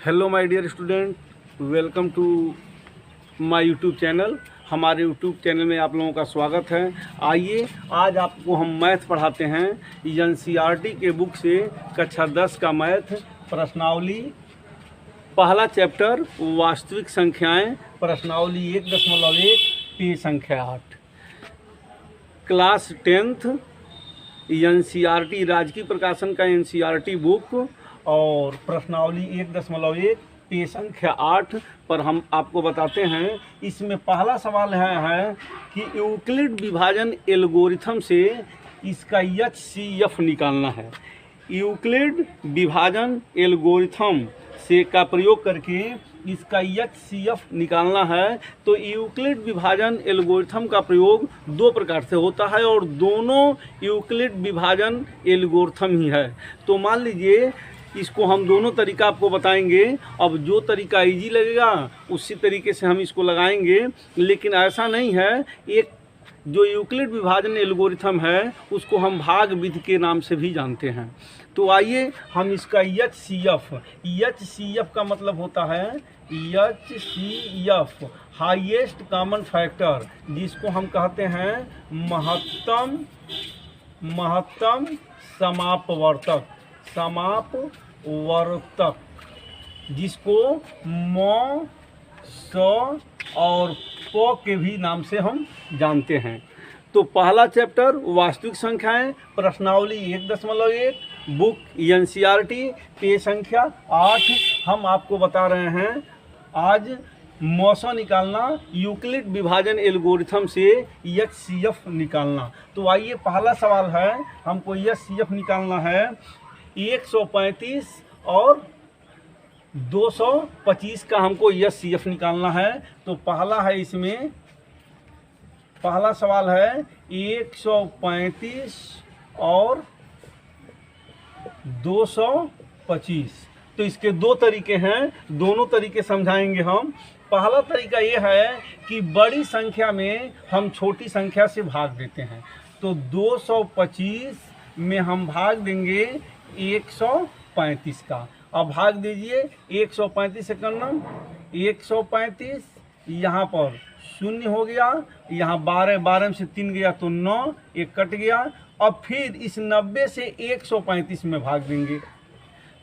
Hello my dear student, welcome to my YouTube channel. हमारे YouTube channel में आप लोगों का स्वागत है। आइए आज आपको हम मैथ पढ़ाते हैं। एनसीईआरटी के बुक से कक्षा 10 का मैथ प्रश्नावली, पहला चैप्टर वास्तविक संख्याएं, प्रश्नावली 1.1 पेज संख्या 8, क्लास 10th एनसीईआरटी राजकीय प्रकाशन का एनसीईआरटी बुक और प्रश्नावली 1.1 पेज संख्या 8 पर हम आपको बताते हैं। इसमें पहला सवाल है कि यूक्लिड विभाजन एल्गोरिथम से इसका एचसीएफ निकालना है। यूक्लिड विभाजन एल्गोरिथम से का प्रयोग करके इसका एचसीएफ निकालना है। तो यूक्लिड विभाजन एल्गोरिथम का प्रयोग दो प्रकार से होता है और दोनों यूक्लिड विभाजन एल्गोरिथम ही है। तो मान लीजिए इसको हम दोनों तरीका आपको बताएंगे। अब जो तरीका इजी लगेगा उसी तरीके से हम इसको लगाएंगे, लेकिन ऐसा नहीं है। एक जो यूक्लिड विभाजन एल्गोरिथम है उसको हम भाग विधि के नाम से भी जानते हैं। तो आइए हम इसका एचसीएफ का मतलब होता है एचसीएफ हाईएस्ट कॉमन फैक्टर, जिसको हम कहते हैं महत्तम समापवर्तक, जिसको म, स और प के भी नाम से हम जानते हैं। तो पहला चैप्टर वास्तविक संख्याएं, प्रश्नावली 1.1 बुक एनसीईआरटी पेज संख्या 8 हम आपको बता रहे हैं। आज मौसा निकालना, यूक्लिड विभाजन एल्गोरिथम से एचसीएफ निकालना। तो आइए पहला सवाल है, हमको एचसीएफ निकालना है 135 और 225 का हमको एचसीएफ निकालना है। तो पहला है, इसमें पहला सवाल है 135 और 225। तो इसके दो तरीके हैं, दोनों तरीके समझाएंगे हम। पहला तरीका ये है कि बड़ी संख्या में हम छोटी संख्या से भाग देते हैं। तो 225 में हम भाग देंगे 135 का। अब भाग दीजिए 135 से करना, 135 यहाँ पर 0 हो गया, यहाँ 12 में से 3 गया तो 9, एक कट गया। अब फिर इस 90 से 135 में भाग देंगे।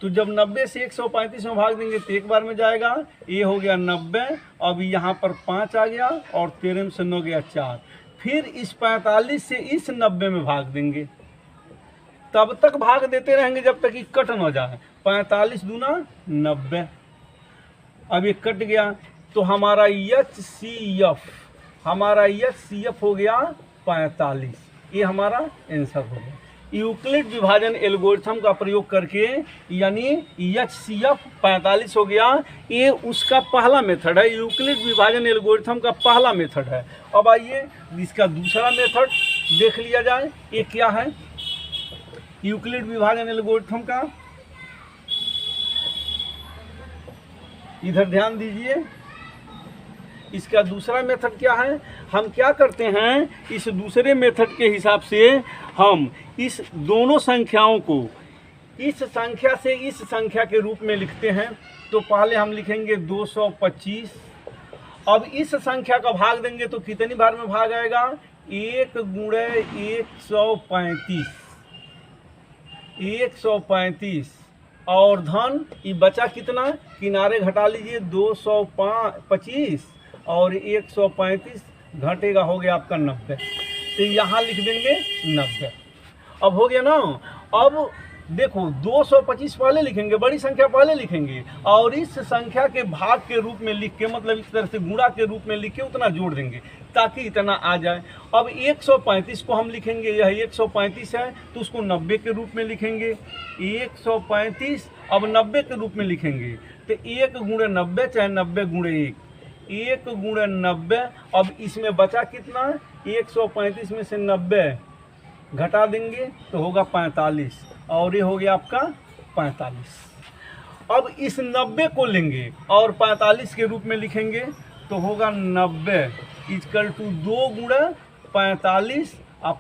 तो जब 90 से 135 में भाग देंगे तो एक बार में जाएगा, ये हो गया 90। अब यहाँ पर 5 आ गया और 13 में से 9 गया 4। फिर इस 45 से इस 90 में भाग देंगे, तब तक भाग देते रहेंगे जब तक कि कट न जाए। 45 दूना 90, अब ये कट गया तो हमारा एचसीएफ हो गया 45। ये हमारा आंसर हो गया। यूक्लिड विभाजन एल्गोरिथम का प्रयोग करके यानी एचसीएफ 45 हो गया। ये उसका पहला मेथड है, यूक्लिड विभाजन एल्गोरिथम का पहला मेथड है। अब आइए इसका दूसरा मेथड देख लिया जाए। ये क्या है यूक्लिड विभाजन एल्गोरिथम का, इधर ध्यान दीजिए। इसका दूसरा मेथड क्या है, हम क्या करते हैं, इस दूसरे मेथड के हिसाब से हम इस दोनों संख्याओं को इस संख्या से इस संख्या के रूप में लिखते हैं। तो पहले हम लिखेंगे 225। अब इस संख्या का भाग देंगे तो कितनी बार में भाग आएगा, 1 गुणे 135 और धन ये बचा कितना, किनारे घटा लीजिए 225 और 135 घटेगा, हो गया आपका 90। तो यहाँ लिख देंगे 90। अब हो गया ना। अब देखो 225 पहले लिखेंगे, बड़ी संख्या पहले लिखेंगे और इस संख्या के भाग के रूप में लिख के, मतलब इस तरह से गुणा के रूप में लिख के उतना जोड़ देंगे ताकि इतना आ जाए। अब 135 को हम लिखेंगे, यह 135 है तो उसको 90 के रूप में लिखेंगे। 135 अब 90 के रूप में लिखेंगे तो 1 गुणे 90 चाहे 90 गुणे 1 गुणे 90। अब इसमें बचा कितना, 135 में से 90 घटा देंगे तो होगा 45 और ये हो गया आपका 45। अब इस 90 को लेंगे और 45 के रूप में लिखेंगे तो होगा 90 इक्वल टू 2 गुणा 45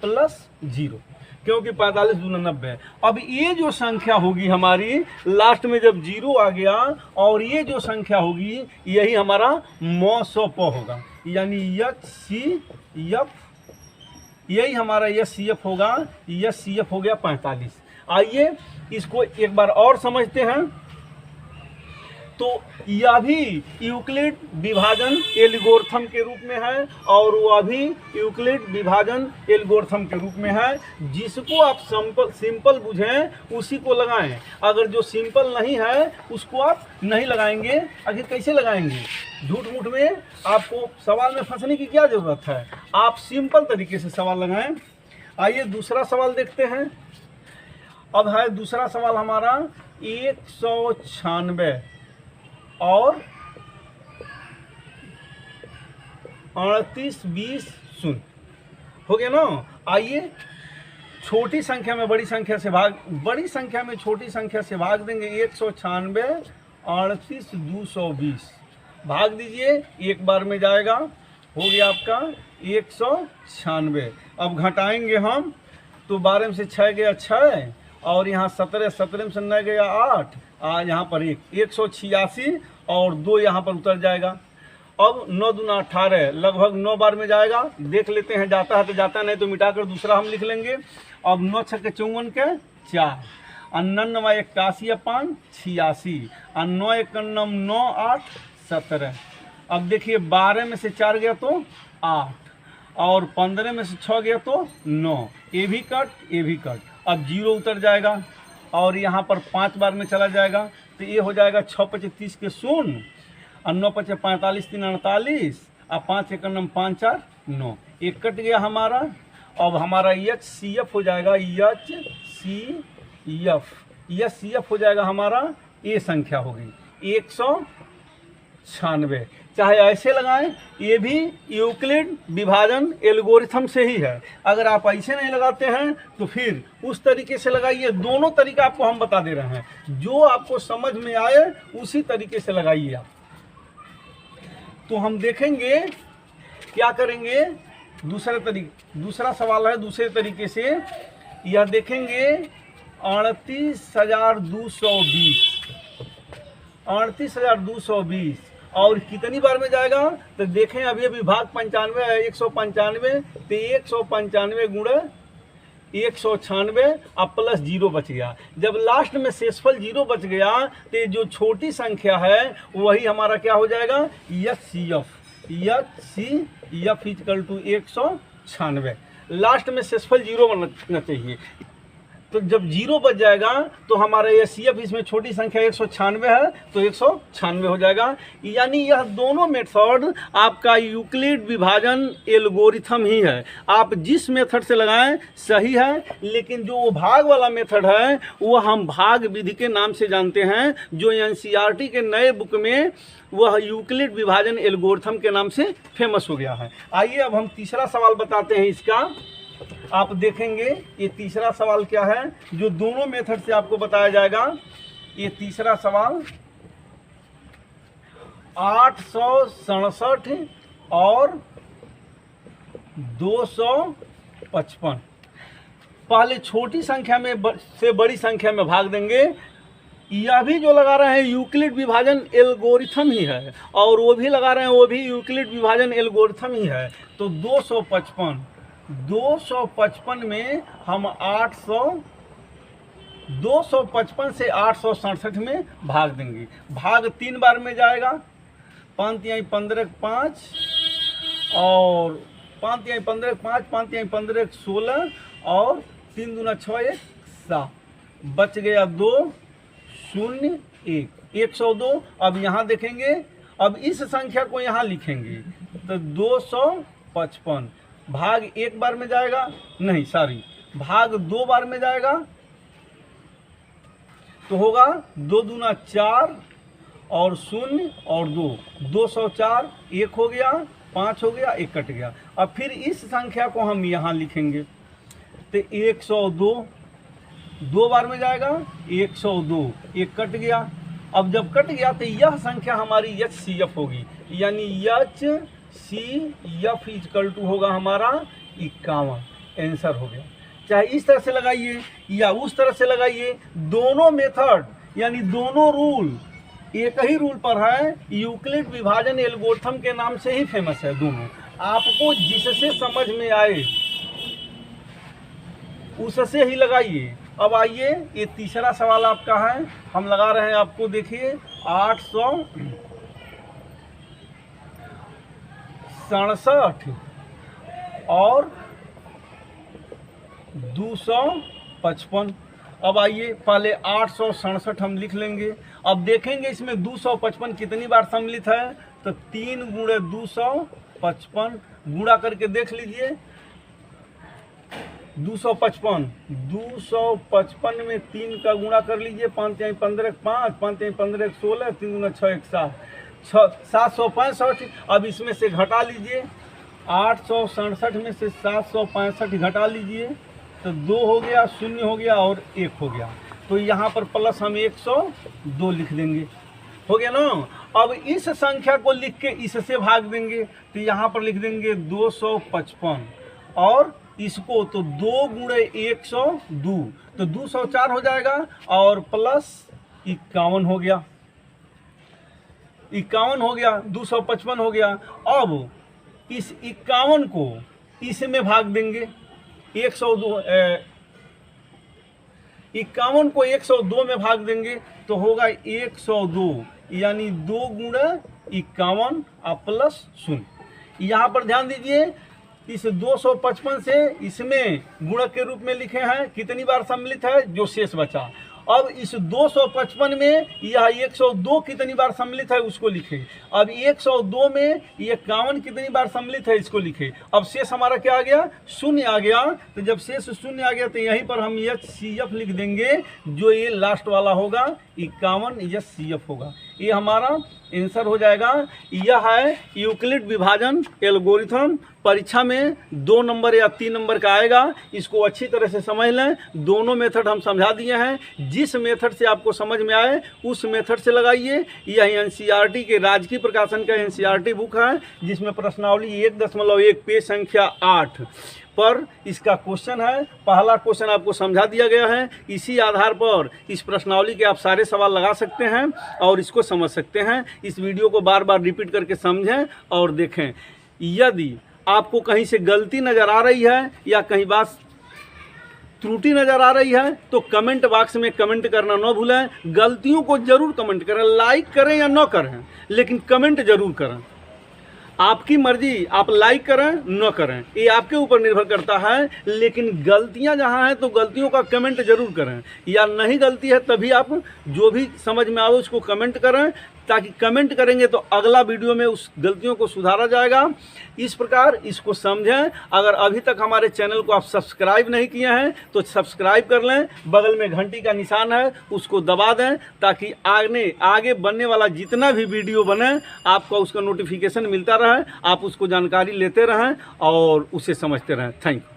प्लस 0। क्योंकि 45 दूना 90। अब ये जो संख्या होगी हमारी लास्ट में जब 0 आ गया और ये जो संख्या होगी यही हमारा मौसप होगा, यानी HCF, यही हमारा HCF होगा। HCF हो गया 45। आइए इसको एक बार और समझते हैं। तो यह भी यूक्लिड विभाजन एल्गोरिथम के रूप में है और वह भी यूक्लिड विभाजन एल्गोरिथम के रूप में है। जिसको आप सिंपल बुझें उसी को लगाएं, अगर जो सिंपल नहीं है उसको आप नहीं लगाएंगे। आखिर कैसे लगाएंगे? झूठ मूठ में आपको सवाल में फंसने की क्या ज़रूरत है, आप सिंपल तरीके से सवाल लगाएं। आइए दूसरा सवाल देखते हैं। अब है दूसरा सवाल हमारा 196 और 38 20 0 हो गया ना। आइए छोटी संख्या में बड़ी संख्या से बड़ी संख्या में छोटी संख्या से भाग देंगे। 196 38 220 भाग दीजिए, एक बार में जाएगा, हो गया आपका 196। अब घटाएंगे हम तो 12 में से 6 गया 6 और यहाँ 17 17 में से 9 गया 8, आज यहाँ पर 186 और 2 यहाँ पर उतर जाएगा। अब 9 दूना 18 लगभग 9 बार में जाएगा, देख लेते हैं जाता है तो जाता, नहीं तो मिटाकर दूसरा हम लिख लेंगे। अब 9 छक्के 54 के 4, 99 81 5 86, 9 1 9 8 17। अब देखिए 12 में से 4 गया तो 8 और 15 में से 6 गया तो 9, ये भी कट। अब 0 उतर जाएगा और यहाँ पर 5 बार में चला जाएगा तो ये हो जाएगा 6 5 30 के 0 और 9 5 45 3 48 और 5 1 9 5 4 9, एक कट गया हमारा। अब हमारा HCF हो जाएगा, HCF हो जाएगा हमारा, ये संख्या होगी 196। चाहे ऐसे लगाएं, ये भी यूक्लिड विभाजन एल्गोरिथम से ही है। अगर आप ऐसे नहीं लगाते हैं तो फिर उस तरीके से लगाइए। दोनों तरीका आपको हम बता दे रहे हैं, जो आपको समझ में आए उसी तरीके से लगाइए आप। तो हम देखेंगे क्या करेंगे। दूसरा सवाल है दूसरे तरीके से, यह देखेंगे 38,220 और कितनी बार में जाएगा तो देखें। अभी भाग 95 है 195, तो 195 गुणे 196 अब प्लस 0 बच गया। जब लास्ट में शेषफल 0 बच गया तो जो छोटी संख्या है वही हमारा क्या हो जाएगा, HCF इक्वल टू 196। लास्ट में शेषफल 0 बनना चाहिए, तो जब 0 बच जाएगा तो हमारा HCF, इसमें छोटी संख्या 196 है तो 196 हो जाएगा। यानी यह दोनों मेथड आपका यूक्लिड विभाजन एल्गोरिथम ही है। आप जिस मेथड से लगाएं सही है, लेकिन जो वो भाग वाला मेथड है वो हम भाग विधि के नाम से जानते हैं, जो NCERT के नए बुक में वह यूक्लिड विभाजन एल्गोरिथम के नाम से फेमस हो गया है। आइए अब हम तीसरा सवाल बताते हैं इसका। आप देखेंगे ये तीसरा सवाल क्या है जो दोनों मेथड से आपको बताया जाएगा। ये तीसरा सवाल 867 और 255। पहले छोटी संख्या में से बड़ी संख्या में भाग देंगे। यह भी जो लगा रहे हैं यूक्लिड विभाजन एल्गोरिथम ही है और वो भी लगा रहे हैं वो भी यूक्लिड विभाजन एल्गोरिथम ही है। तो 255 में हम 255 से 867 में भाग देंगे। भाग 3 बार में जाएगा, 5 तिहाई 15 5 और 5 तिहाई 15 5, 5 तिहाई 15 16 और 3 दूना 6 1 7, बच गया 2 0 1 102। अब यहाँ देखेंगे, अब इस संख्या को यहाँ लिखेंगे तो 255 भाग 1 बार में जाएगा, नहीं सॉरी भाग 2 बार में जाएगा तो होगा 2 दूना 4 और 0 और 2, 204, 1 हो गया, 5 हो गया, 1 कट गया। अब फिर इस संख्या को हम यहाँ लिखेंगे तो 102 2 बार में जाएगा, 102, 1 कट गया। अब जब कट गया तो यह संख्या हमारी HCF होगी, यानी HCF इक्वल टू होगा हमारा 51। आंसर हो गया। चाहे इस तरह से लगाइए या उस तरह से लगाइए, दोनों मेथड यानी दोनों रूल एक ही रूल पर है। यूक्लिड विभाजन एल्गोरिथम के नाम से ही फेमस है दोनों। आपको जिससे समझ में आए उससे ही लगाइए। अब आइए, ये तीसरा सवाल आपका है, हम लगा रहे हैं आपको, देखिए 867 और 255। अब आइए, पहले 867 हम लिख लेंगे। अब देखेंगे इसमें 255 कितनी बार सम्मिलित है, तो 3 गुणे 255 गुणा करके देख लीजिए। 255 में 3 का गुणा कर लीजिए, 5 × 15 5, 5 × 15 16, 3 गुना 6 765। अब इसमें से घटा लीजिए, 867 में से 765 घटा लीजिए, तो 2 हो गया, 0 हो गया और 1 हो गया। तो यहाँ पर प्लस हम 102 लिख देंगे, हो गया ना। अब इस संख्या को लिख के इससे भाग देंगे, तो यहाँ पर लिख देंगे 255 और इसको तो 2 गुणे 102, तो 204 हो जाएगा और प्लस 51 हो गया, 51 हो गया, 255 हो गया। अब इस 51 को इसमें भाग देंगे, 102 51 को 102 में भाग देंगे तो होगा 102, यानी 2 गुणे 51 और प्लस 0। यहाँ पर ध्यान दीजिए, इस 255 से इसमें गुणक के रूप में लिखे हैं, कितनी बार सम्मिलित है, जो शेष बचा। अब इस 255 में यह 102 कितनी बार सम्मिलित है उसको लिखे। अब 102 में 51 कितनी बार सम्मिलित है इसको लिखे। अब शेष हमारा क्या आ गया, 0 आ गया। तो जब शेष 0 आ गया तो यहीं पर हम HCF लिख देंगे, जो ये लास्ट वाला होगा 51 HCF होगा। ये हमारा आंसर हो जाएगा। यह है यूक्लिड विभाजन एल्गोरिथम। परीक्षा में 2 नंबर या 3 नंबर का आएगा, इसको अच्छी तरह से समझ लें। दोनों मेथड हम समझा दिए हैं, जिस मेथड से आपको समझ में आए उस मेथड से लगाइए। यह NCERT के राजकीय प्रकाशन का NCERT बुक है, जिसमें प्रश्नावली 1.1 पेज संख्या 8 पर इसका क्वेश्चन है। पहला क्वेश्चन आपको समझा दिया गया है। इसी आधार पर इस प्रश्नावली के आप सारे सवाल लगा सकते हैं और इसको समझ सकते हैं। इस वीडियो को बार बार रिपीट करके समझें और देखें। यदि आपको कहीं से गलती नज़र आ रही है या कहीं बात त्रुटि नज़र आ रही है तो कमेंट बॉक्स में कमेंट करना न भूलें। गलतियों को जरूर कमेंट करें, लाइक करें या न करें, लेकिन कमेंट जरूर करें। आपकी मर्जी, आप लाइक करें न करें, ये आपके ऊपर निर्भर करता है। लेकिन गलतियां जहां हैं तो गलतियों का कमेंट जरूर करें, या नहीं गलती है तभी आप जो भी समझ में आवे उसको कमेंट करें, ताकि कमेंट करेंगे तो अगला वीडियो में उस गलतियों को सुधारा जाएगा। इस प्रकार इसको समझें। अगर अभी तक हमारे चैनल को आप सब्सक्राइब नहीं किए हैं तो सब्सक्राइब कर लें, बगल में घंटी का निशान है उसको दबा दें, ताकि आगे बनने वाला जितना भी वीडियो बने आपको उसका नोटिफिकेशन मिलता रहे, आप उसको जानकारी लेते रहें और उसे समझते रहें। Thank you.